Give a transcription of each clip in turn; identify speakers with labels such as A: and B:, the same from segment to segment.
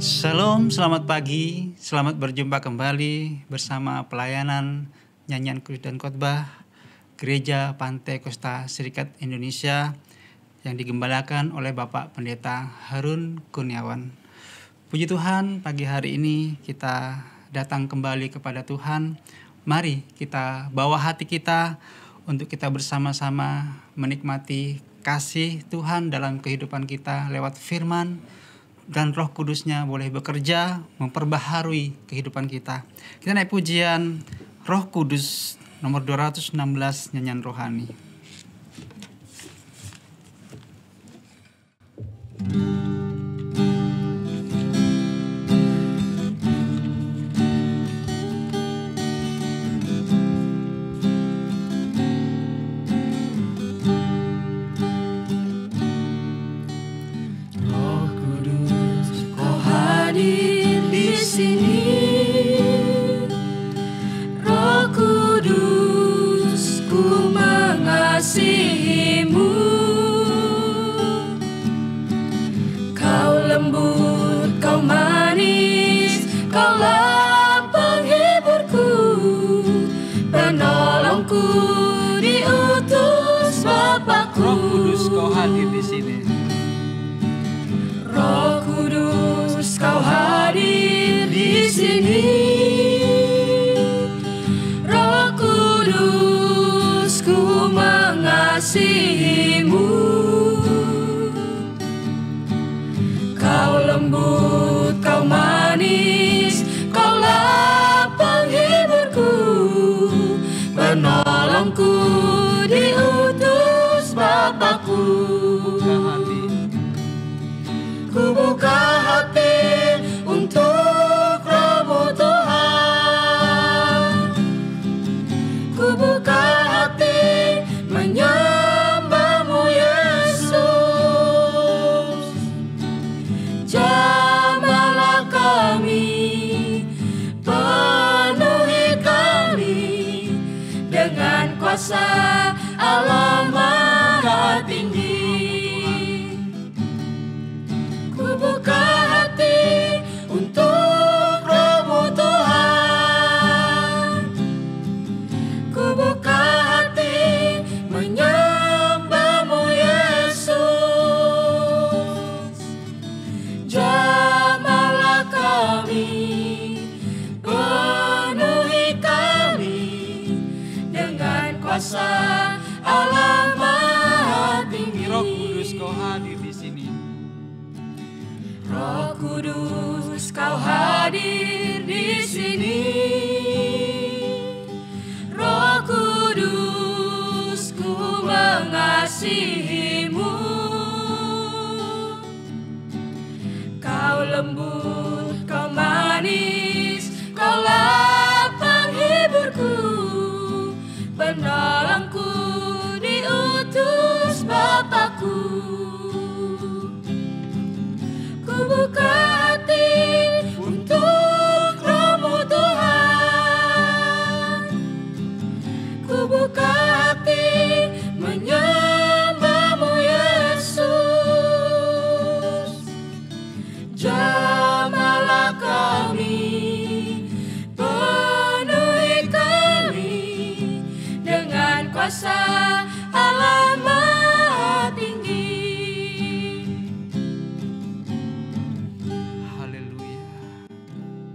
A: Shalom, selamat pagi, selamat berjumpa kembali bersama pelayanan nyanyian kudus dan khotbah Gereja Pantai Kosta Serikat Indonesia yang digembalakan oleh Bapak Pendeta Harun Kurniawan. Puji Tuhan, pagi hari ini kita datang kembali kepada Tuhan. Mari kita bawa hati kita untuk kita bersama-sama menikmati kasih Tuhan dalam kehidupan kita lewat firman, dan Roh Kudusnya boleh bekerja memperbaharui kehidupan kita. Kita naik pujian Roh Kudus nomor 216 nyanyian rohani.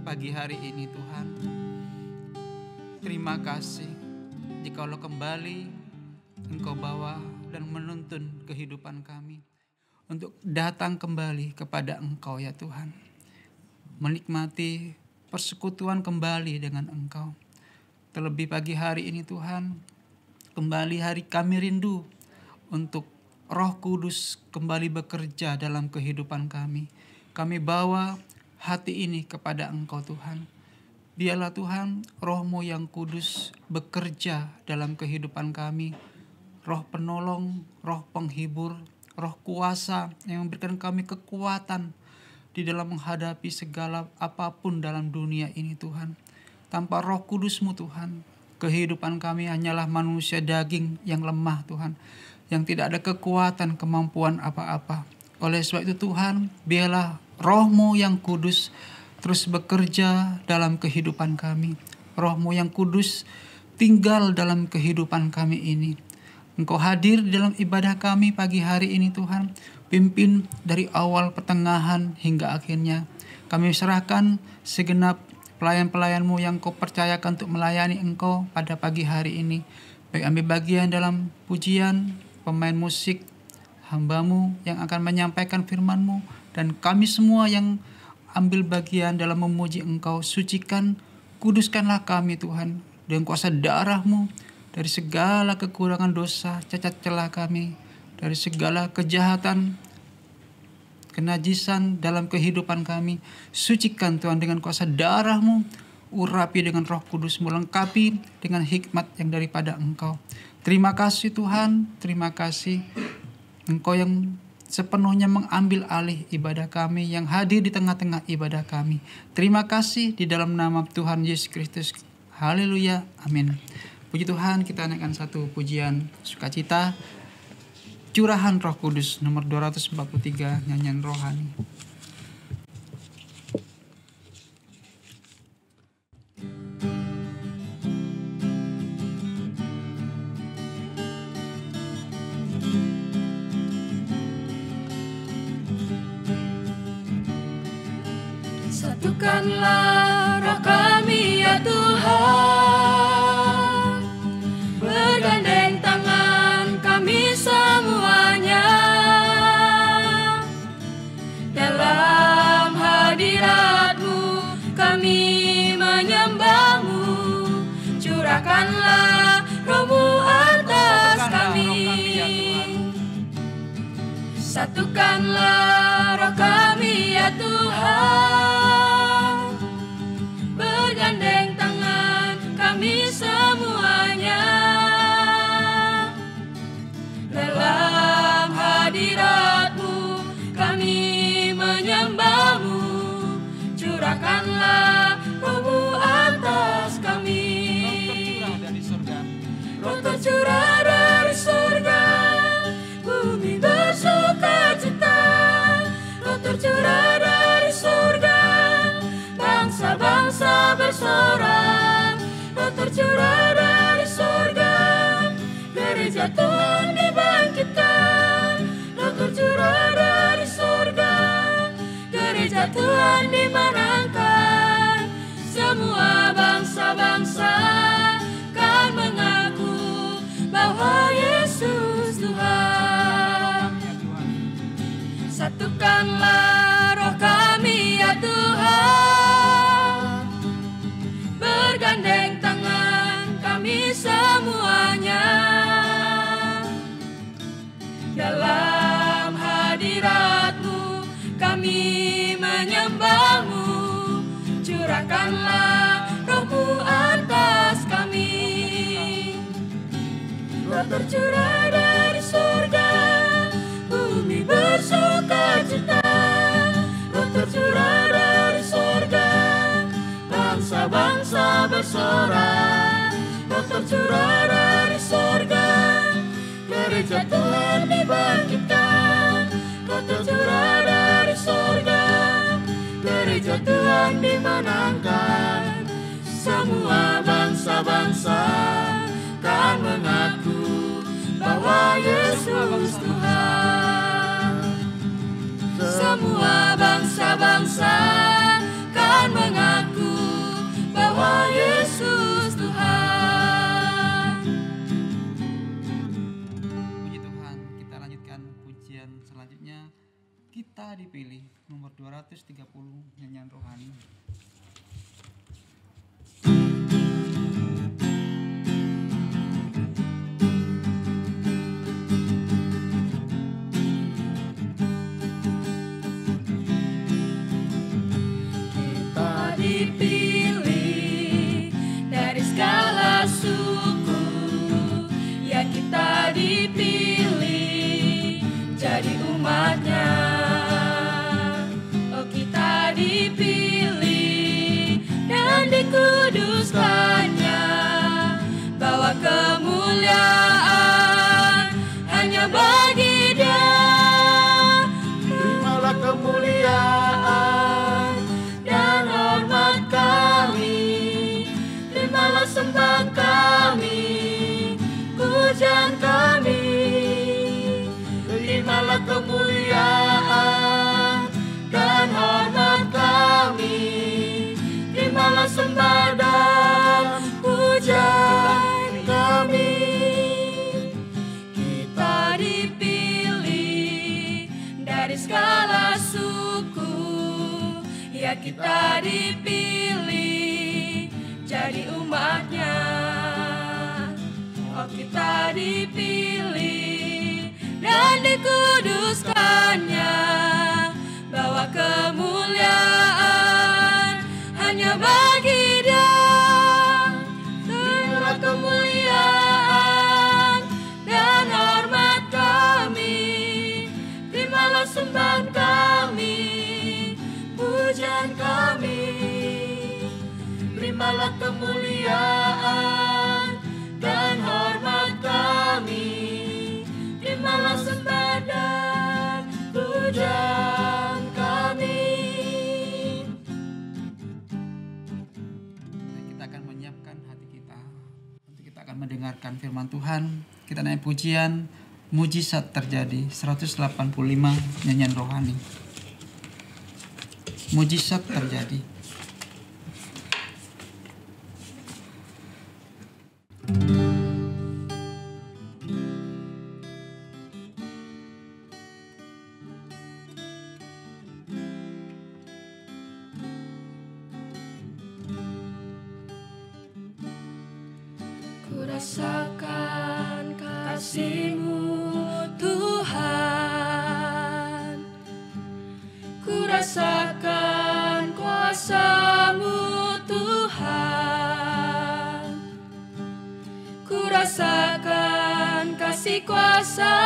A: Pagi hari ini Tuhan, terima kasih jikalau kembali Engkau bawa dan menuntun kehidupan kami untuk datang kembali kepada Engkau ya Tuhan, menikmati persekutuan kembali dengan Engkau. Terlebih pagi hari ini Tuhan, kembali hari kami rindu untuk Roh Kudus kembali bekerja dalam kehidupan kami. Kami bawa hati ini kepada Engkau Tuhan. Biarlah Tuhan Roh-Mu yang kudus bekerja dalam kehidupan kami. Roh penolong, roh penghibur, roh kuasa yang memberikan kami kekuatan di dalam menghadapi segala apapun dalam dunia ini Tuhan. Tanpa Roh Kudus-Mu Tuhan, kehidupan kami hanyalah manusia daging yang lemah Tuhan, yang tidak ada kekuatan kemampuan apa-apa. Oleh sebab itu Tuhan, biarlah Roh-Mu yang kudus terus bekerja dalam kehidupan kami. Roh-Mu yang kudus tinggal dalam kehidupan kami ini. Engkau hadir dalam ibadah kami pagi hari ini Tuhan. Pimpin dari awal, pertengahan, hingga akhirnya. Kami serahkan segenap pelayan-pelayan-Mu yang Kau percayakan untuk melayani Engkau pada pagi hari ini. Baik ambil bagian dalam pujian, pemain musik, hamba-Mu yang akan menyampaikan firman-Mu, dan kami semua yang ambil bagian dalam memuji Engkau. Sucikan, kuduskanlah kami Tuhan dengan kuasa darah-Mu dari segala kekurangan dosa, cacat celah kami, dari segala kejahatan, kenajisan dalam kehidupan kami. Sucikan Tuhan dengan kuasa darah-Mu, urapi dengan Roh Kudus-Mu, lengkapi dengan hikmat yang daripada Engkau. Terima kasih Tuhan, terima kasih Engkau yang sepenuhnya mengambil alih ibadah kami, yang hadir di tengah-tengah ibadah kami. Terima kasih di dalam nama Tuhan Yesus Kristus. Haleluya, amin. Puji Tuhan, kita naikkan satu pujian sukacita, Curahan Roh Kudus, nomor 243, nyanyian rohani.
B: Satukanlah roh kami ya Tuhan, bergandeng tangan kami semuanya, dalam hadirat-Mu kami menyembah-Mu. Curahkanlah Roh-Mu atas kami. Satukanlah roh kami ya Tuhan, bergandeng tangan kami semuanya, dalam hadirat-Mu kami menyembah-Mu. Curahkanlah Roh-Mu atas kami. Roh tercurah dari surga, bumi bersukacita. Roh tercurah dari surga, bangsa-bangsa bersorak. Roh tercurah dari surga, gereja Tuhan dibangkitkan. Roh tercurah dari surga, gereja Tuhan dimenangkan. Semua bangsa-bangsa kan mengaku bahwa Yesus Tuhan. Satukanlah roh kami ya Tuhan, bergandeng tangan kami semuanya, dalam hadirat-Mu kami menyembah-Mu. Curahkanlah Roh-Mu atas kami. Roh tercurah dari surga, bumi bersukacita. Roh tercurah dari surga, bangsa-bangsa bersorak. Roh tercurah dari surga, gereja Tuhan dibangkitkan. Roh tercurah dari surga, gereja Tuhan dimenangkan. Semua bangsa-bangsa kan mengaku bahwa Yesus Tuhan. Semua bangsa-bangsa kan mengaku bahwa Yesus Tuhan.
A: Puji Tuhan, kita lanjutkan pujian selanjutnya. Kita dipilih, nomor 230, nyanyian rohani.
B: Dipilih dari segala suku, ya kita dipilih jadi umat-Nya. Oh kita dipilih sembah dan pujian kami. Kita dipilih dari segala suku, ya kita dipilih jadi umatnya. Oh, kita dipilih dan dikuduskannya, bawa kemuliaan hanya bagi Dia. Terimalah kemuliaan dan hormat kami, terimalah sembah kami, pujian kami. Terimalah kemuliaan dan hormat kami, terimalah sembah dan pujian kami.
A: Kita akan menyiapkan hati kita untuk kita akan mendengarkan firman Tuhan. Kita naik pujian Mujizat Terjadi 185 nyanyian rohani. Mujizat terjadi.
B: Rasakan kasih-Mu Tuhan, ku rasakan kuasa-Mu Tuhan, ku rasakan kasih kuasa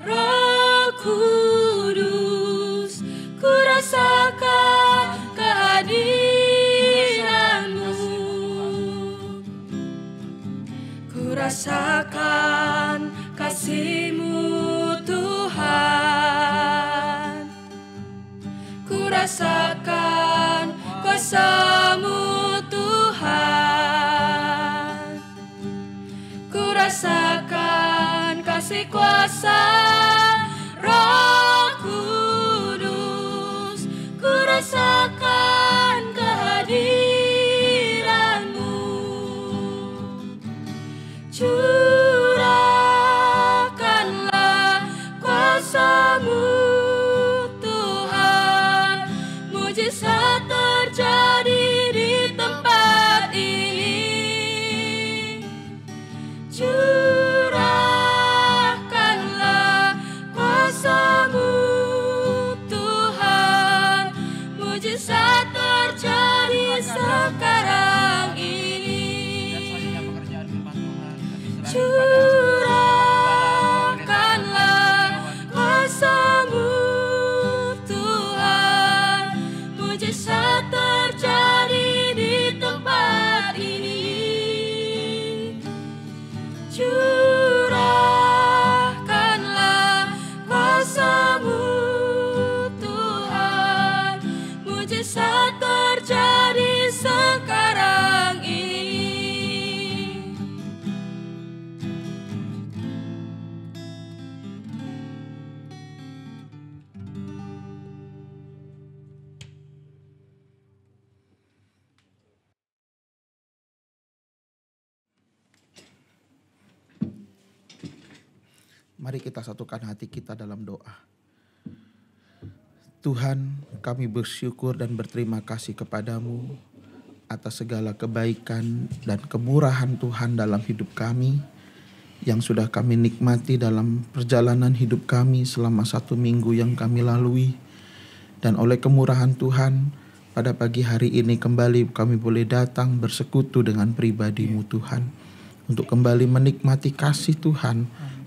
B: Roh Kudus, ku rasakan kehadiran-Mu. Rasakan kasih-Mu Tuhan, ku rasakan kuasa-Mu Tuhan, ku rasakan kasih kuasa Roh Kudus, ku rasakan kehadiran-Mu. Curahkanlah kuasa-Mu Tuhan, mujizat terjadi di tempat ini. Curahkanlah kuasa-Mu Tuhan, mujizat terjadi sekarang ini. Curahkanlah kuasa-Mu Tuhan, mujizat terjadi di tempat ini. Curahkanlah kuasa-Mu Tuhan, mujizat terjadi sekarang ini.
C: Mari kita satukan hati kita dalam doa. Tuhan, kami bersyukur dan berterima kasih kepadamu atas segala kebaikan dan kemurahan Tuhan dalam hidup kami yang sudah kami nikmati dalam perjalanan hidup kami selama 1 minggu yang kami lalui. Dan oleh kemurahan Tuhan, pada pagi hari ini kembali kami boleh datang bersekutu dengan pribadi-Mu Tuhan, untuk kembali menikmati kasih Tuhan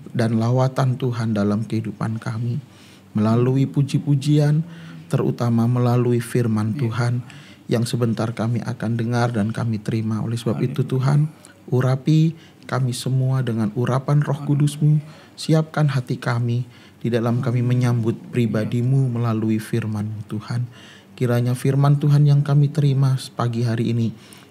C: dan lawatan Tuhan dalam kehidupan kami, melalui puji-pujian, terutama melalui firman Tuhan yang sebentar kami akan dengar dan kami terima. Oleh sebab itu Tuhan, urapi kami semua dengan urapan Roh Kudus-Mu, siapkan hati kami di dalam kami menyambut pribadi-Mu melalui firman-Mu Tuhan. Kiranya firman Tuhan yang kami terima pagi hari ini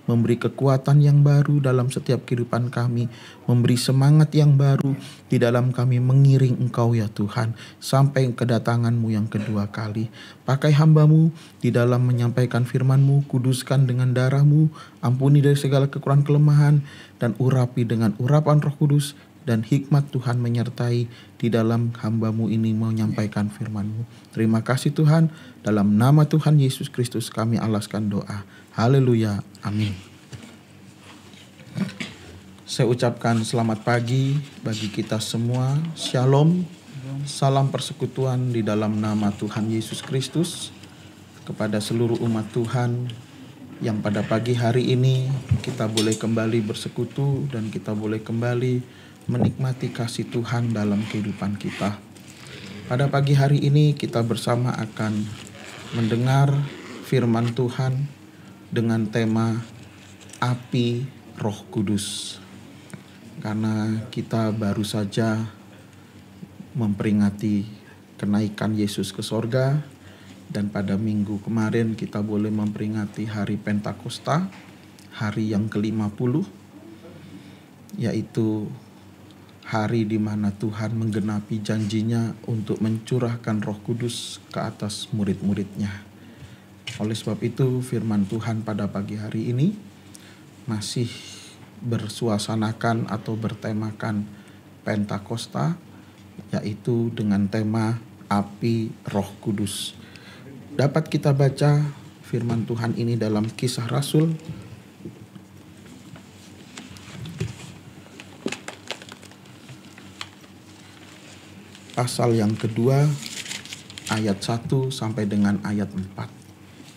C: memberi kekuatan yang baru dalam setiap kehidupan kami, memberi semangat yang baru di dalam kami mengiring Engkau ya Tuhan, sampai kedatangan-Mu yang kedua kali. Pakai hamba-Mu di dalam menyampaikan firman-Mu, kuduskan dengan darah-Mu, ampuni dari segala kekurangan kelemahan, dan urapi dengan urapan Roh Kudus, dan hikmat Tuhan menyertai di dalam hamba-Mu ini menyampaikan firman-Mu. Terima kasih Tuhan, dalam nama Tuhan Yesus Kristus kami alaskan doa. Haleluya, amin. Saya ucapkan selamat pagi bagi kita semua. Shalom, salam persekutuan di dalam nama Tuhan Yesus Kristus. Kepada seluruh umat Tuhan yang pada pagi hari ini kita boleh kembali bersekutu dan kita boleh kembali menikmati kasih Tuhan dalam kehidupan kita. Pada pagi hari ini kita bersama akan mendengar firman Tuhan dengan tema api Roh Kudus. Karena kita baru saja memperingati kenaikan Yesus ke sorga, dan pada minggu kemarin kita boleh memperingati hari Pentakosta, hari yang ke-50, yaitu hari di mana Tuhan menggenapi janjinya untuk mencurahkan Roh Kudus ke atas murid-muridnya. Oleh sebab itu firman Tuhan pada pagi hari ini masih bersuasanakan atau bertemakan Pentakosta, yaitu dengan tema api Roh Kudus. Dapat kita baca firman Tuhan ini dalam Kisah Rasul pasal yang kedua ayat 1 sampai dengan ayat 4.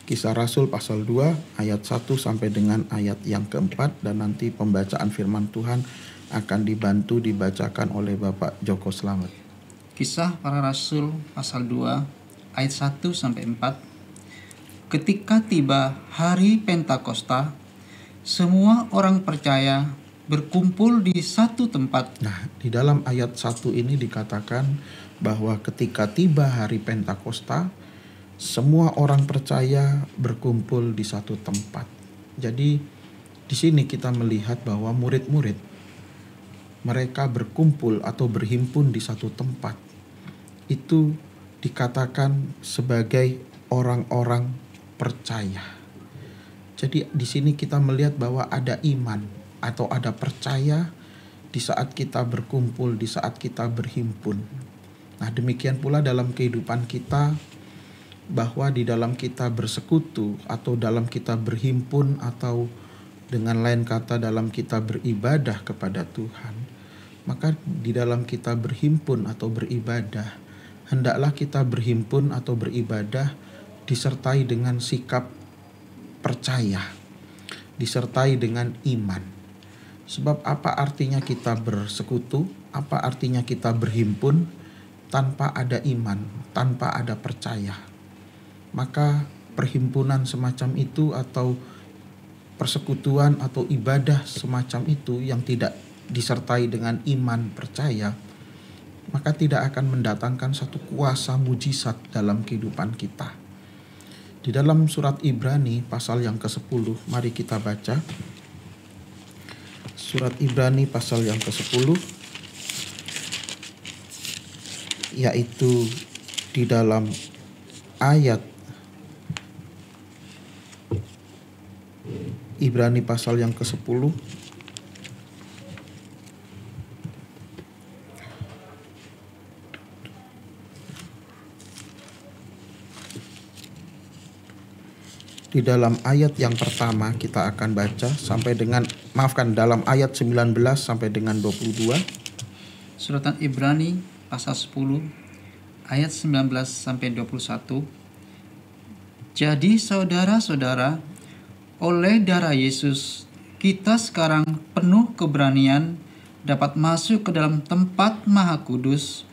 C: Kisah Rasul pasal 2 ayat 1 sampai dengan ayat yang keempat, dan nanti pembacaan firman Tuhan akan dibacakan oleh Bapak Joko Slamet.
A: Kisah Para Rasul pasal 2 ayat 1 sampai 4. Ketika tiba hari Pentakosta, semua orang percaya berkumpul di satu tempat.
C: Nah, di dalam ayat 1 ini dikatakan bahwa ketika tiba hari Pentakosta, semua orang percaya berkumpul di satu tempat. Jadi di sini kita melihat bahwa murid-murid mereka berkumpul atau berhimpun di satu tempat. Itu dikatakan sebagai orang-orang percaya. Jadi di sini kita melihat bahwa ada iman atau ada percaya di saat kita berkumpul, di saat kita berhimpun. Nah, demikian pula dalam kehidupan kita, bahwa di dalam kita bersekutu atau dalam kita berhimpun atau dengan lain kata dalam kita beribadah kepada Tuhan, maka di dalam kita berhimpun atau beribadah, hendaklah kita berhimpun atau beribadah disertai dengan sikap percaya, disertai dengan iman. Sebab apa artinya kita bersekutu, apa artinya kita berhimpun tanpa ada iman, tanpa ada percaya? Maka perhimpunan semacam itu atau persekutuan atau ibadah semacam itu yang tidak disertai dengan iman percaya, maka tidak akan mendatangkan satu kuasa mujizat dalam kehidupan kita. Di dalam surat Ibrani pasal yang ke-10, mari kita baca. Surat Ibrani pasal yang ke-10, yaitu di dalam ayat Ibrani pasal yang ke-10 di dalam ayat yang pertama kita akan baca sampai dengan dalam ayat 19 sampai dengan 22.
A: Suratan Ibrani pasal 10 ayat 19 sampai 21. Jadi saudara-saudara, oleh darah Yesus, kita sekarang penuh keberanian dapat masuk ke dalam tempat Maha Kudus,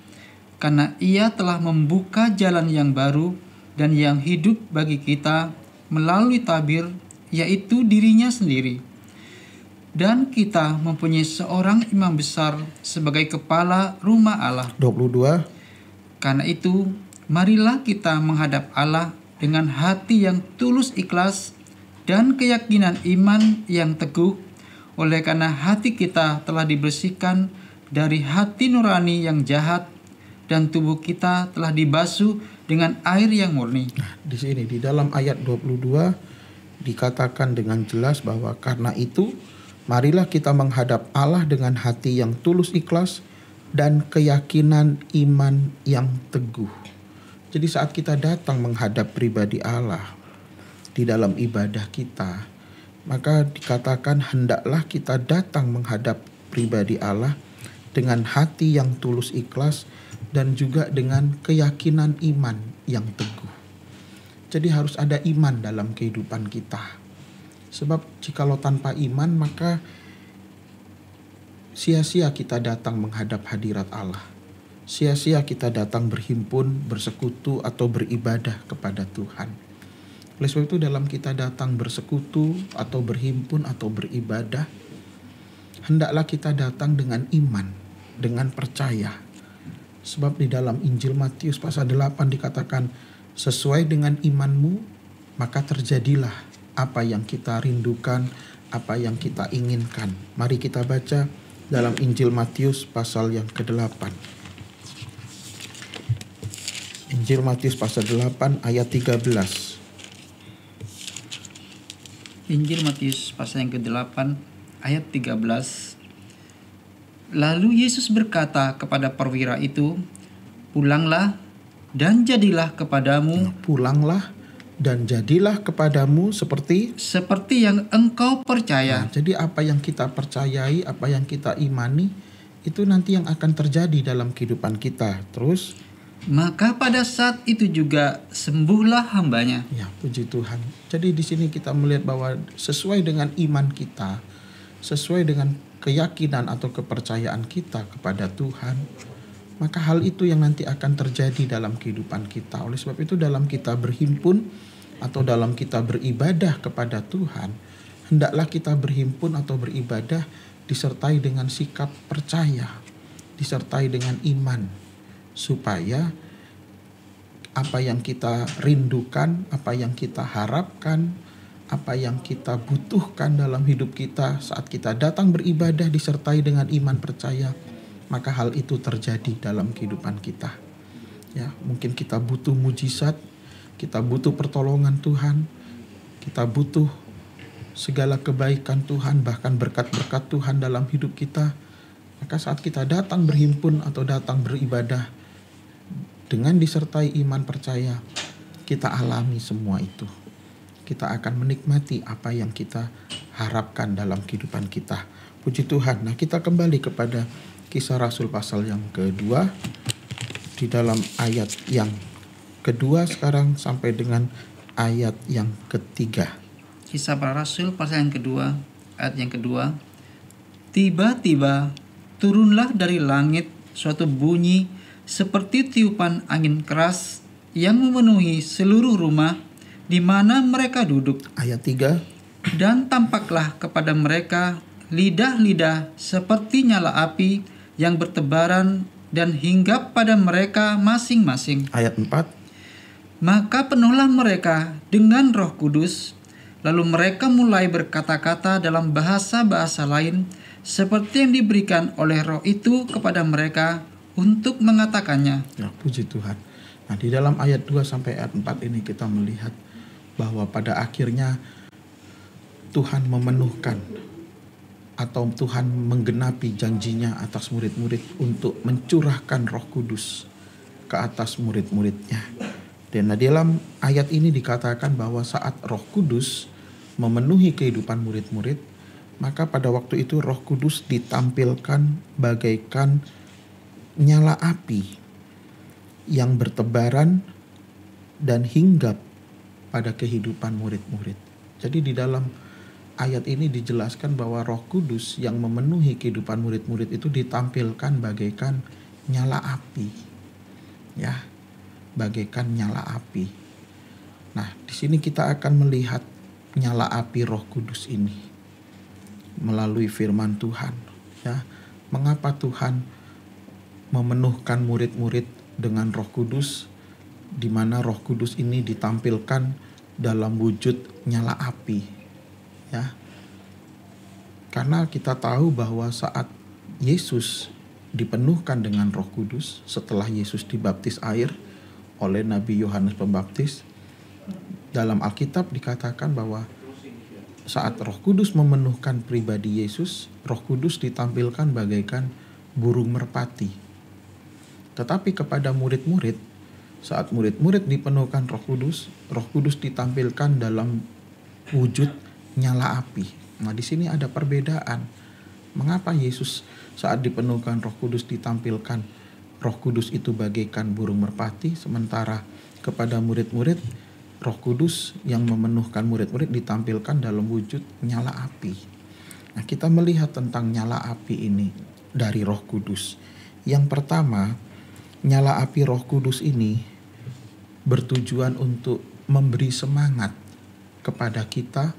A: karena Ia telah membuka jalan yang baru dan yang hidup bagi kita melalui tabir, yaitu dirinya sendiri. Dan kita mempunyai seorang imam besar sebagai kepala rumah Allah.
C: 22.
A: Karena itu, marilah kita menghadap Allah dengan hati yang tulus ikhlas dan keyakinan iman yang teguh, oleh karena hati kita telah dibersihkan dari hati nurani yang jahat dan tubuh kita telah dibasuh dengan air yang murni.
C: Nah, di sini di dalam ayat 22 dikatakan dengan jelas bahwa karena itu marilah kita menghadap Allah dengan hati yang tulus ikhlas dan keyakinan iman yang teguh. Jadi saat kita datang menghadap pribadi Allah di dalam ibadah kita, maka dikatakan hendaklah kita datang menghadap pribadi Allah dengan hati yang tulus ikhlas dan juga dengan keyakinan iman yang teguh. Jadi harus ada iman dalam kehidupan kita. Sebab jikalau tanpa iman maka sia-sia kita datang menghadap hadirat Allah. Sia-sia kita datang berhimpun, bersekutu atau beribadah kepada Tuhan. Oleh sebab itu dalam kita datang bersekutu atau berhimpun atau beribadah, hendaklah kita datang dengan iman, dengan percaya. Sebab di dalam Injil Matius pasal 8 dikatakan, sesuai dengan imanmu, maka terjadilah apa yang kita rindukan, apa yang kita inginkan. Mari kita baca dalam Injil Matius pasal yang ke-8. Injil Matius pasal 8 ayat 13.
A: Injil Matius pasal yang ke-8 ayat 13. Lalu Yesus berkata kepada perwira itu, pulanglah dan jadilah kepadamu.
C: Pulanglah dan jadilah kepadamu seperti
A: yang engkau percaya.
C: Nah, jadi apa yang kita percayai, apa yang kita imani, itu nanti yang akan terjadi dalam kehidupan kita. Terus
A: maka pada saat itu juga sembuhlah hambanya.
C: Ya, puji Tuhan. Jadi di sini kita melihat bahwa sesuai dengan iman kita, sesuai dengan keyakinan atau kepercayaan kita kepada Tuhan, maka hal itu yang nanti akan terjadi dalam kehidupan kita. Oleh sebab itu dalam kita berhimpun atau dalam kita beribadah kepada Tuhan, hendaklah kita berhimpun atau beribadah disertai dengan sikap percaya, disertai dengan iman, supaya apa yang kita rindukan, apa yang kita harapkan, apa yang kita butuhkan dalam hidup kita saat kita datang beribadah disertai dengan iman percaya, maka hal itu terjadi dalam kehidupan kita. Ya, mungkin kita butuh mujizat, kita butuh pertolongan Tuhan, kita butuh segala kebaikan Tuhan, bahkan berkat-berkat Tuhan dalam hidup kita. Maka saat kita datang berhimpun atau datang beribadah dengan disertai iman percaya, kita alami semua itu. Kita akan menikmati apa yang kita harapkan dalam kehidupan kita. Puji Tuhan. Nah, kita kembali kepada Kisah Rasul pasal yang kedua. Di dalam ayat yang kedua sekarang sampai dengan ayat yang ketiga.
A: Kisah Para Rasul pasal yang kedua, ayat yang kedua. Tiba-tiba turunlah dari langit suatu bunyi seperti tiupan angin keras yang memenuhi seluruh rumah di mana mereka duduk.
C: Ayat 3.
A: Dan tampaklah kepada mereka lidah-lidah seperti nyala api yang bertebaran dan hinggap pada mereka masing-masing.
C: Ayat 4.
A: Maka penuhlah mereka dengan Roh Kudus, lalu mereka mulai berkata-kata dalam bahasa-bahasa lain seperti yang diberikan oleh Roh itu kepada mereka untuk mengatakannya.
C: Ya, puji Tuhan. Nah, di dalam ayat 2 sampai ayat 4 ini kita melihat bahwa pada akhirnya Tuhan memenuhkan atau Tuhan menggenapi janjinya atas murid-murid untuk mencurahkan Roh Kudus ke atas murid-muridnya. Dan di dalam ayat ini dikatakan bahwa saat Roh Kudus memenuhi kehidupan murid-murid, maka pada waktu itu Roh Kudus ditampilkan bagaikan nyala api yang bertebaran dan hinggap pada kehidupan murid-murid. Jadi di dalam ayat ini dijelaskan bahwa Roh Kudus yang memenuhi kehidupan murid-murid itu ditampilkan bagaikan nyala api. Ya, bagaikan nyala api. Nah, di sini kita akan melihat nyala api Roh Kudus ini melalui firman Tuhan. Ya, mengapa Tuhan memenuhkan murid-murid dengan Roh Kudus, di mana Roh Kudus ini ditampilkan dalam wujud nyala api. Ya. Karena kita tahu bahwa saat Yesus dipenuhkan dengan Roh Kudus setelah Yesus dibaptis air oleh Nabi Yohanes Pembaptis, dalam Alkitab dikatakan bahwa saat Roh Kudus memenuhkan pribadi Yesus, Roh Kudus ditampilkan bagaikan burung merpati. Tetapi kepada murid-murid, saat murid-murid dipenuhkan Roh Kudus ditampilkan dalam wujud nyala api. Nah, di sini ada perbedaan. Mengapa Yesus saat dipenuhkan Roh Kudus ditampilkan Roh Kudus itu bagaikan burung merpati, sementara kepada murid-murid Roh Kudus yang memenuhkan murid-murid ditampilkan dalam wujud nyala api. Nah, kita melihat tentang nyala api ini dari Roh Kudus. Yang pertama, nyala api Roh Kudus ini bertujuan untuk memberi semangat kepada kita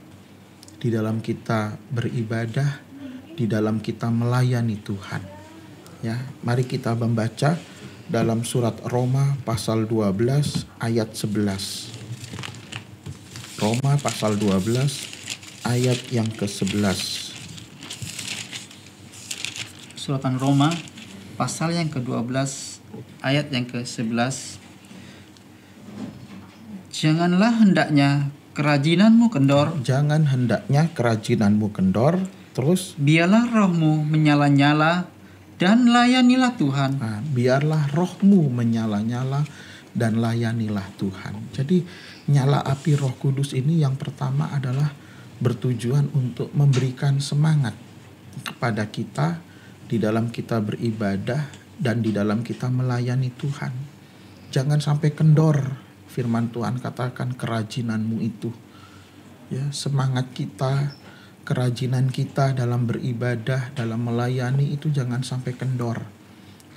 C: di dalam kita beribadah, di dalam kita melayani Tuhan. Ya, mari kita membaca dalam surat Roma pasal 12 ayat 11. Roma pasal 12 ayat yang ke-11.
A: Suratan Roma pasal yang ke-12 ayat yang ke-11. Janganlah hendaknya kerajinanmu kendor.
C: Jangan hendaknya kerajinanmu kendor. Terus,
A: biarlah rohmu menyala-nyala dan layanilah Tuhan.
C: Nah, biarlah rohmu menyala-nyala dan layanilah Tuhan. Jadi nyala api Roh Kudus ini yang pertama adalah bertujuan untuk memberikan semangat kepada kita di dalam kita beribadah dan di dalam kita melayani Tuhan. Jangan sampai kendor. Firman Tuhan katakan kerajinanmu itu. Ya, semangat kita, kerajinan kita dalam beribadah, dalam melayani itu jangan sampai kendor.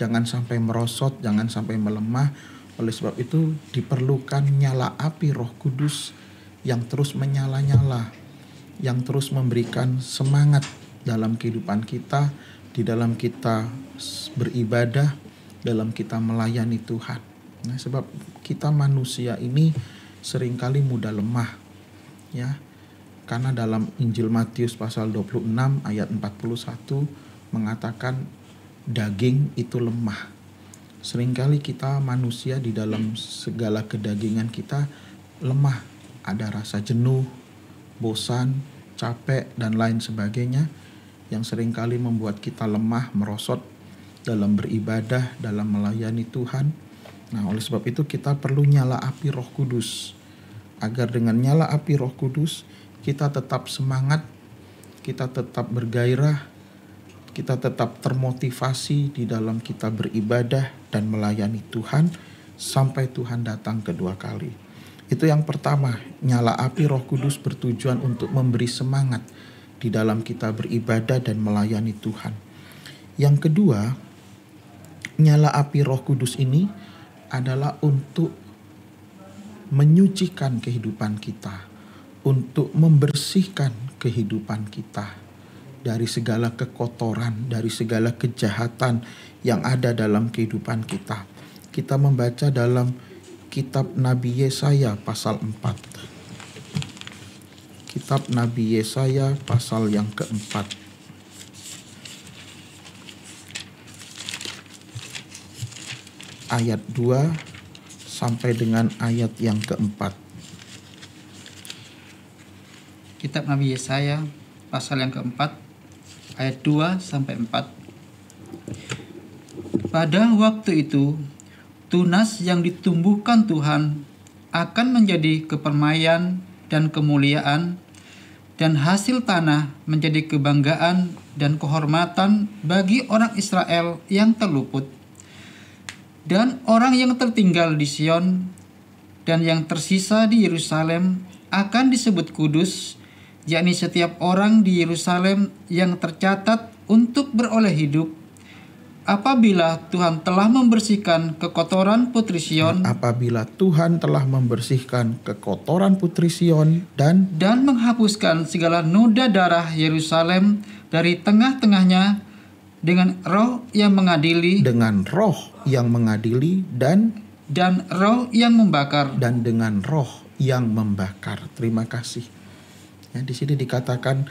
C: Jangan sampai merosot, jangan sampai melemah. Oleh sebab itu diperlukan nyala api Roh Kudus yang terus menyala-nyala, yang terus memberikan semangat dalam kehidupan kita, di dalam kita beribadah, dalam kita melayani Tuhan. Nah, sebab kita manusia ini seringkali mudah lemah, ya. Karena dalam Injil Matius pasal 26 ayat 41 mengatakan daging itu lemah. Seringkali kita manusia di dalam segala kedagingan kita lemah. Ada rasa jenuh, bosan, capek, dan lain sebagainya yang seringkali membuat kita lemah, merosot dalam beribadah, dalam melayani Tuhan. Nah, oleh sebab itu kita perlu nyala api Roh Kudus. Agar dengan nyala api Roh Kudus kita tetap semangat, kita tetap bergairah, kita tetap termotivasi di dalam kita beribadah dan melayani Tuhan sampai Tuhan datang kedua kali. Itu yang pertama, nyala api Roh Kudus bertujuan untuk memberi semangat di dalam kita beribadah dan melayani Tuhan. Yang kedua, nyala api Roh Kudus ini adalah untuk menyucikan kehidupan kita, untuk membersihkan kehidupan kita dari segala kekotoran, dari segala kejahatan yang ada dalam kehidupan kita. Kita membaca dalam kitab Nabi Yesaya pasal 4. Kitab Nabi Yesaya pasal yang keempat. Ayat 2 sampai dengan ayat yang keempat.
A: Kitab Nabi Yesaya pasal yang keempat ayat 2 sampai 4. Pada waktu itu tunas yang ditumbuhkan Tuhan akan menjadi kepermaian dan kemuliaan, dan hasil tanah menjadi kebanggaan dan kehormatan bagi orang Israel yang terluput. Dan orang yang tertinggal di Sion dan yang tersisa di Yerusalem akan disebut kudus, yakni setiap orang di Yerusalem yang tercatat untuk beroleh hidup. Apabila Tuhan telah membersihkan kekotoran putri Sion,
C: apabila Tuhan telah membersihkan kekotoran putri Sion dan
A: menghapuskan segala noda darah Yerusalem dari tengah-tengahnya dengan roh yang mengadili,
C: dengan roh yang mengadili dan
A: roh yang membakar,
C: dan dengan roh yang membakar. Terima kasih. Ya, di sini dikatakan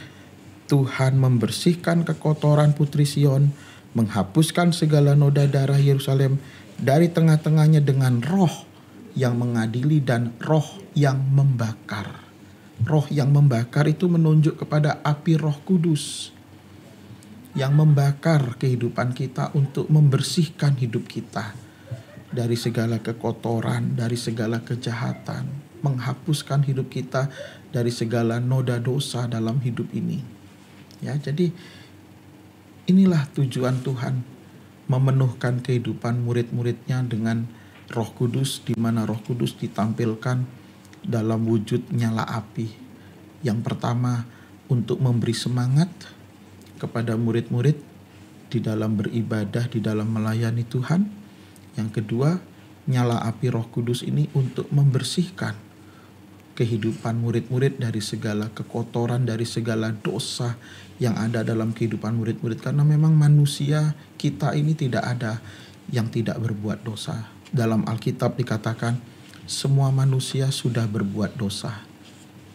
C: Tuhan membersihkan kekotoran Putri Sion, menghapuskan segala noda darah Yerusalem dari tengah-tengahnya dengan roh yang mengadili dan roh yang membakar. Roh yang membakar itu menunjuk kepada api Roh Kudus yang membakar kehidupan kita untuk membersihkan hidup kita dari segala kekotoran, dari segala kejahatan, menghapuskan hidup kita dari segala noda dosa dalam hidup ini. Ya, jadi inilah tujuan Tuhan, memenuhkan kehidupan murid-muridnya dengan Roh Kudus, di mana Roh Kudus ditampilkan dalam wujud nyala api. Yang pertama, untuk memberi semangat kepada murid-murid di dalam beribadah, di dalam melayani Tuhan. Yang kedua, nyala api Roh Kudus ini untuk membersihkan kehidupan murid-murid dari segala kekotoran, dari segala dosa yang ada dalam kehidupan murid-murid. Karena memang manusia kita ini tidak ada yang tidak berbuat dosa. Dalam Alkitab dikatakan semua manusia sudah berbuat dosa.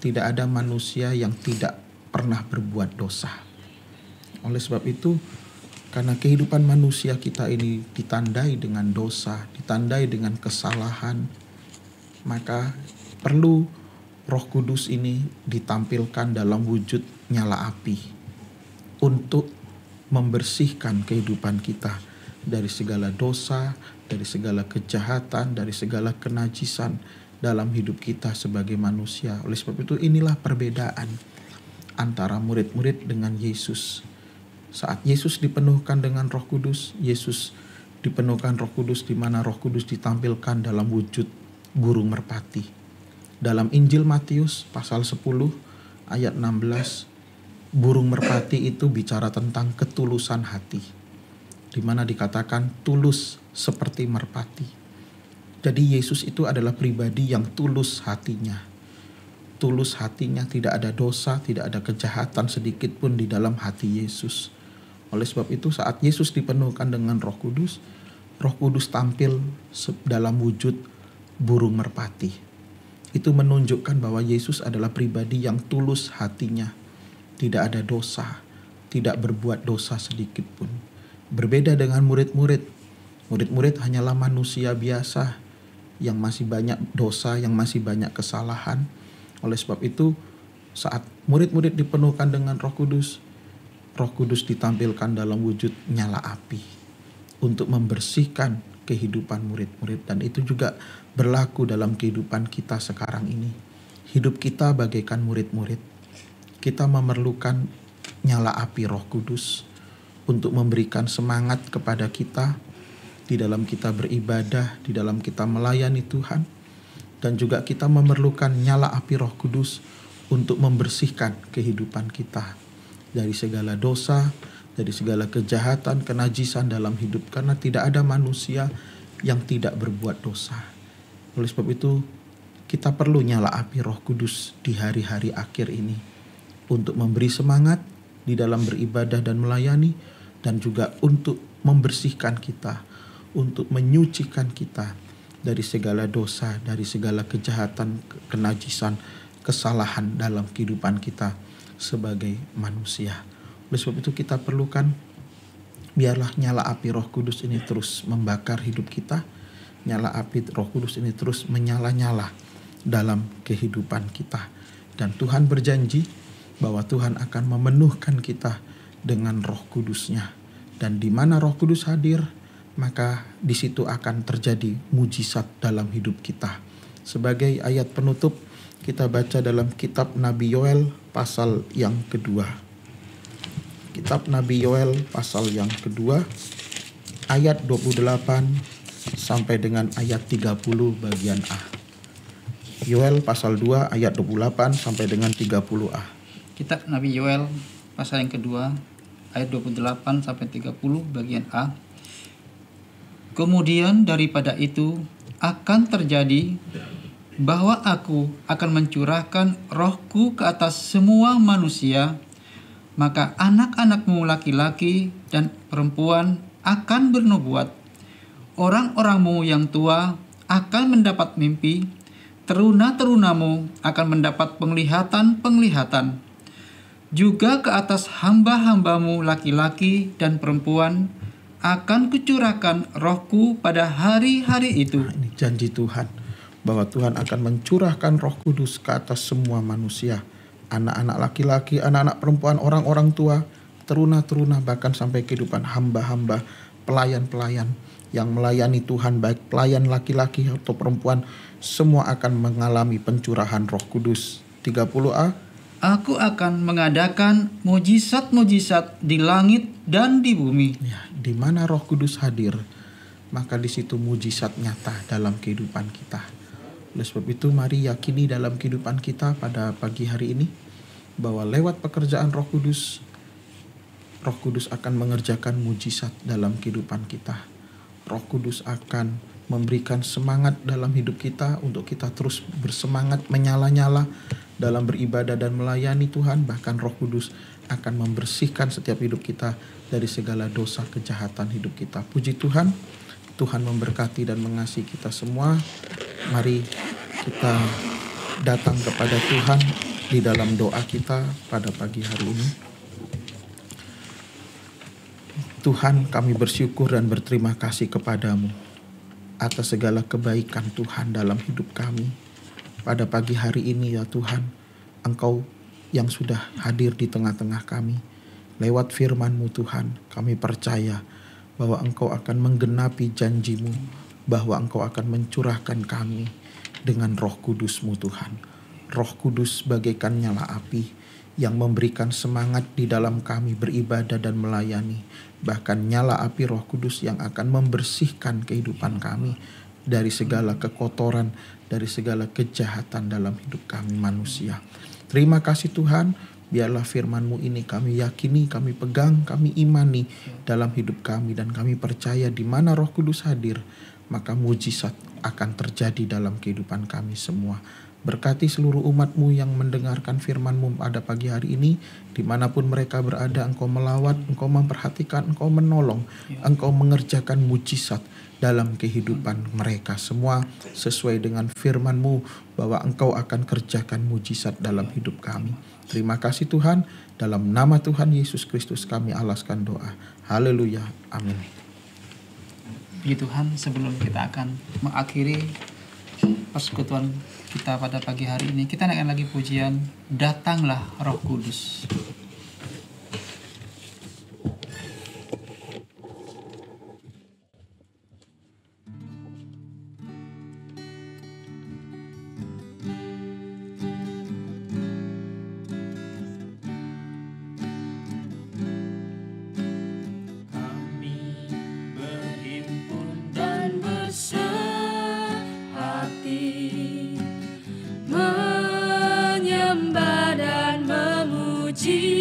C: Tidak ada manusia yang tidak pernah berbuat dosa. Oleh sebab itu, karena kehidupan manusia kita ini ditandai dengan dosa, ditandai dengan kesalahan, maka perlu Roh Kudus ini ditampilkan dalam wujud nyala api untuk membersihkan kehidupan kita dari segala dosa, dari segala kejahatan, dari segala kenajisan dalam hidup kita sebagai manusia. Oleh sebab itu, inilah perbedaan antara murid-murid dengan Yesus. Saat Yesus dipenuhkan dengan Roh Kudus, Yesus dipenuhkan Roh Kudus, di mana Roh Kudus ditampilkan dalam wujud burung merpati. Dalam Injil Matius pasal 10 ayat 16, burung merpati itu bicara tentang ketulusan hati, di mana dikatakan tulus seperti merpati. Jadi Yesus itu adalah pribadi yang tulus hatinya. Tulus hatinya, tidak ada dosa, tidak ada kejahatan sedikit pun di dalam hati Yesus. Oleh sebab itu, saat Yesus dipenuhkan dengan Roh Kudus tampil dalam wujud burung merpati. Itu menunjukkan bahwa Yesus adalah pribadi yang tulus hatinya, tidak ada dosa, tidak berbuat dosa sedikit pun. Berbeda dengan murid-murid. Murid-murid hanyalah manusia biasa yang masih banyak dosa, yang masih banyak kesalahan. Oleh sebab itu, saat murid-murid dipenuhkan dengan Roh Kudus ditampilkan dalam wujud nyala api untuk membersihkan kehidupan murid-murid. Dan itu juga berlaku dalam kehidupan kita sekarang ini. Hidup kita bagaikan murid-murid. Kita memerlukan nyala api Roh Kudus untuk memberikan semangat kepada kita di dalam kita beribadah, di dalam kita melayani Tuhan. Dan juga kita memerlukan nyala api Roh Kudus untuk membersihkan kehidupan kita dari segala dosa, dari segala kejahatan, kenajisan dalam hidup. Karena tidak ada manusia yang tidak berbuat dosa. Oleh sebab itu, kita perlu nyala api Roh Kudus di hari-hari akhir ini untuk memberi semangat di dalam beribadah dan melayani, dan juga untuk membersihkan kita, untuk menyucikan kita dari segala dosa, dari segala kejahatan, kenajisan, kesalahan dalam kehidupan kita sebagai manusia. Oleh sebab itu kita perlukan, biarlah nyala api Roh Kudus ini terus membakar hidup kita. Nyala api Roh Kudus ini terus menyala-nyala dalam kehidupan kita. Dan Tuhan berjanji bahwa Tuhan akan memenuhkan kita dengan Roh Kudus-Nya. Dan di mana Roh Kudus hadir, maka di situ akan terjadi mujizat dalam hidup kita. Sebagai ayat penutup, kita baca dalam kitab Nabi Yoel pasal yang kedua. Kitab Nabi Yoel pasal yang kedua, ayat 28 sampai dengan ayat 30 bagian A. Yoel pasal 2 ayat 28 sampai dengan 30A.
A: Kitab Nabi Yoel pasal yang kedua, ayat 28 sampai 30 bagian A. Kemudian daripada itu akan terjadi bahwa aku akan mencurahkan rohku ke atas semua manusia, maka anak-anakmu laki-laki dan perempuan akan bernubuat. Orang-orangmu yang tua akan mendapat mimpi, teruna-terunamu akan mendapat penglihatan-penglihatan. juga ke atas hamba-hambamu laki-laki dan perempuan akan kucurahkan rohku pada hari-hari itu.
C: Nah, ini janji Tuhan bahwa Tuhan akan mencurahkan Roh Kudus ke atas semua manusia, anak-anak laki-laki, anak-anak perempuan, orang-orang tua, teruna-teruna, bahkan sampai kehidupan hamba-hamba, pelayan-pelayan yang melayani Tuhan, baik pelayan laki-laki atau perempuan, semua akan mengalami pencurahan Roh Kudus. 30a,
A: Aku akan mengadakan mujizat-mujizat di langit dan di bumi.
C: ya, di mana Roh Kudus hadir, maka di situ mujizat nyata dalam kehidupan kita. Oleh sebab itu mari yakini dalam kehidupan kita pada pagi hari ini bahwa lewat pekerjaan Roh Kudus akan mengerjakan mujizat dalam kehidupan kita. Roh Kudus akan memberikan semangat dalam hidup kita untuk kita terus bersemangat menyala-nyala dalam beribadah dan melayani Tuhan. Bahkan Roh Kudus akan membersihkan setiap hidup kita dari segala dosa kejahatan hidup kita. Puji Tuhan, Tuhan memberkati dan mengasihi kita semua. Mari kita datang kepada Tuhan di dalam doa kita pada pagi hari ini. Tuhan, kami bersyukur dan berterima kasih kepadamu atas segala kebaikan Tuhan dalam hidup kami. Pada pagi hari ini ya Tuhan, Engkau yang sudah hadir di tengah-tengah kami. Lewat firman-Mu Tuhan, kami percaya bahwa Engkau akan menggenapi janji-Mu, bahwa Engkau akan mencurahkan kami dengan Roh Kudus-Mu Tuhan. Roh Kudus bagaikan nyala api yang memberikan semangat di dalam kami beribadah dan melayani. Bahkan nyala api Roh Kudus yang akan membersihkan kehidupan kami dari segala kekotoran, dari segala kejahatan dalam hidup kami manusia. Terima kasih Tuhan, biarlah firman-Mu ini kami yakini, kami pegang, kami imani dalam hidup kami. Dan kami percaya di mana Roh Kudus hadir, maka mujizat akan terjadi dalam kehidupan kami semua. Berkati seluruh umat-Mu yang mendengarkan firman-Mu pada pagi hari ini. Dimanapun mereka berada, Engkau melawat, Engkau memperhatikan, Engkau menolong, Engkau mengerjakan mujizat dalam kehidupan mereka semua sesuai dengan firman-Mu bahwa Engkau akan kerjakan mujizat dalam hidup kami. Terima kasih Tuhan, dalam nama Tuhan Yesus Kristus kami alaskan doa. Haleluya, amin.
A: Puji Tuhan, sebelum kita akan mengakhiri persekutuan kita pada pagi hari ini, kita naikkan lagi pujian Datanglah Roh Kudus.
B: Menyembah dan memuji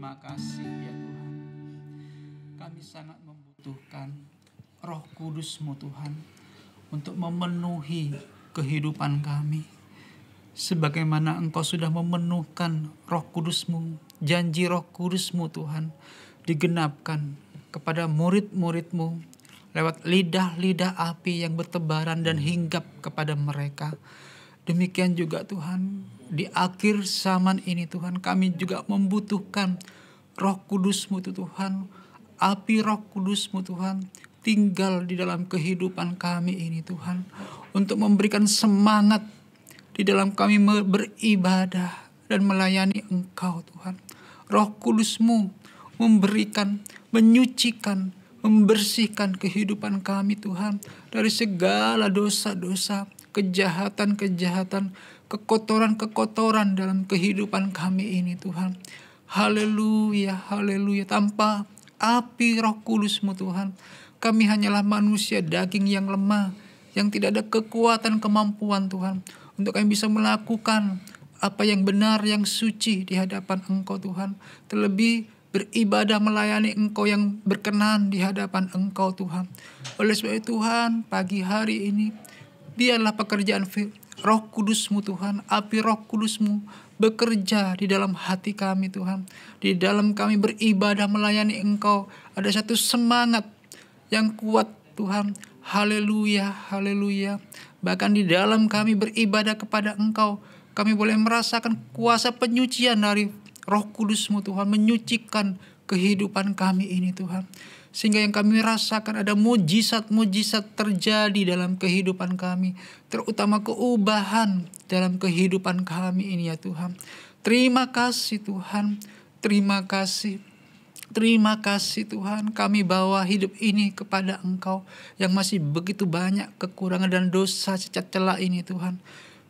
A: terima kasih ya Tuhan. Kami sangat membutuhkan Roh Kudus-Mu Tuhan untuk memenuhi kehidupan kami. Sebagaimana Engkau sudah memenuhkan Roh Kudus-Mu, janji Roh Kudus-Mu Tuhan digenapkan kepada murid-murid-Mu lewat lidah-lidah api yang bertebaran dan hinggap kepada mereka. Demikian juga Tuhan, di akhir zaman ini Tuhan, kami juga membutuhkan Roh Kudus-Mu Tuhan. Api Roh Kudus-Mu Tuhan tinggal di dalam kehidupan kami ini Tuhan, untuk memberikan semangat di dalam kami beribadah dan melayani Engkau Tuhan. Roh Kudus-Mu memberikan, menyucikan, membersihkan kehidupan kami Tuhan dari segala dosa-dosa, kejahatan-kejahatan, kekotoran-kekotoran dalam kehidupan kami ini Tuhan. Haleluya, haleluya. Tanpa api Roh Kudus-Mu Tuhan, kami hanyalah manusia daging yang lemah, yang tidak ada kekuatan kemampuan Tuhan, untuk kami bisa melakukan apa yang benar, yang suci di hadapan Engkau Tuhan. Terlebih beribadah melayani Engkau yang berkenan di hadapan Engkau Tuhan. Oleh sebab itu Tuhan, pagi hari ini biarlah pekerjaan Roh Kudus-Mu Tuhan, api Roh Kudus-Mu bekerja di dalam hati kami Tuhan. Di dalam kami beribadah melayani Engkau, ada satu semangat yang kuat Tuhan. Haleluya, haleluya. Bahkan di dalam kami beribadah kepada Engkau, kami boleh merasakan kuasa penyucian dari Roh Kudus-Mu Tuhan, menyucikan kehidupan kami ini Tuhan. Sehingga yang kami rasakan ada mujizat-mujizat terjadi dalam kehidupan kami. Terutama keubahan dalam kehidupan kami ini ya Tuhan. Terima kasih Tuhan. Terima kasih. Terima kasih Tuhan. Kami bawa hidup ini kepada Engkau yang masih begitu banyak kekurangan dan dosa cacat celah ini Tuhan.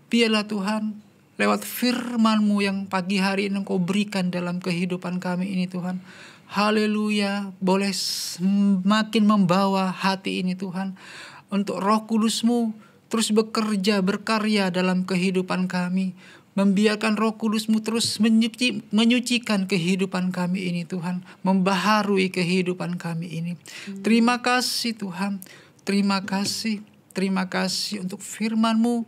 A: Biarlah Tuhan, lewat firman-Mu yang pagi hari ini Engkau berikan dalam kehidupan kami ini Tuhan. Haleluya, boleh semakin membawa hati ini Tuhan, untuk Roh Kudus-Mu terus bekerja, berkarya dalam kehidupan kami. Membiarkan Roh Kudus-Mu terus menyucikan kehidupan kami ini Tuhan, membaharui kehidupan kami ini. Terima kasih Tuhan, terima kasih untuk firman-Mu,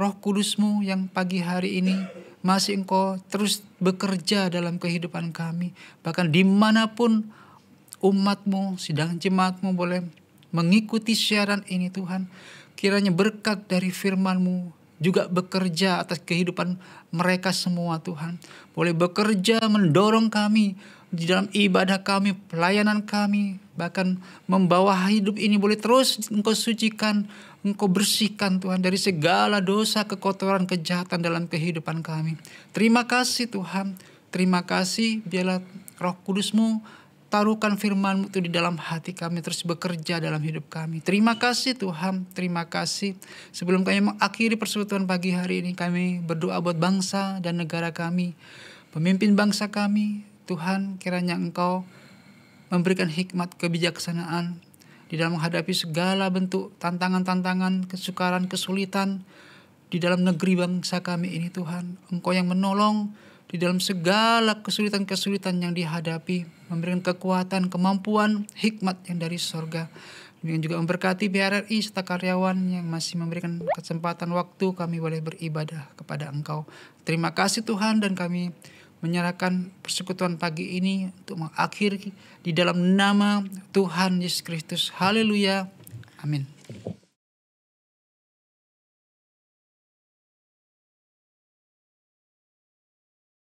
A: Roh Kudus-Mu yang pagi hari ini masih Engkau terus bekerja dalam kehidupan kami. Bahkan dimanapun umat-Mu, sidang jemaat-Mu boleh mengikuti siaran ini Tuhan, kiranya berkat dari firman-Mu juga bekerja atas kehidupan mereka semua Tuhan. Boleh bekerja mendorong kami di dalam ibadah kami, pelayanan kami, bahkan membawa hidup ini boleh terus Engkau sucikan, Engkau bersihkan Tuhan dari segala dosa, kekotoran, kejahatan dalam kehidupan kami. Terima kasih Tuhan. Terima kasih, biarlah Roh Kudus-Mu taruhkan firman-Mu itu di dalam hati kami, terus bekerja dalam hidup kami. Terima kasih Tuhan, terima kasih. Sebelum kami mengakhiri persekutuan pagi hari ini, kami berdoa buat bangsa dan negara kami, pemimpin bangsa kami. Tuhan, kiranya Engkau memberikan hikmat kebijaksanaan di dalam menghadapi segala bentuk tantangan-tantangan, kesukaran, kesulitan di dalam negeri bangsa kami ini Tuhan. Engkau yang menolong di dalam segala kesulitan-kesulitan yang dihadapi, memberikan kekuatan, kemampuan, hikmat yang dari sorga. Demikian juga memberkati PRRI serta karyawan yang masih memberikan kesempatan waktu kami boleh beribadah kepada Engkau. Terima kasih Tuhan, dan kami menyerahkan persekutuan pagi ini untuk mengakhiri di dalam nama Tuhan Yesus Kristus. Haleluya. Amin.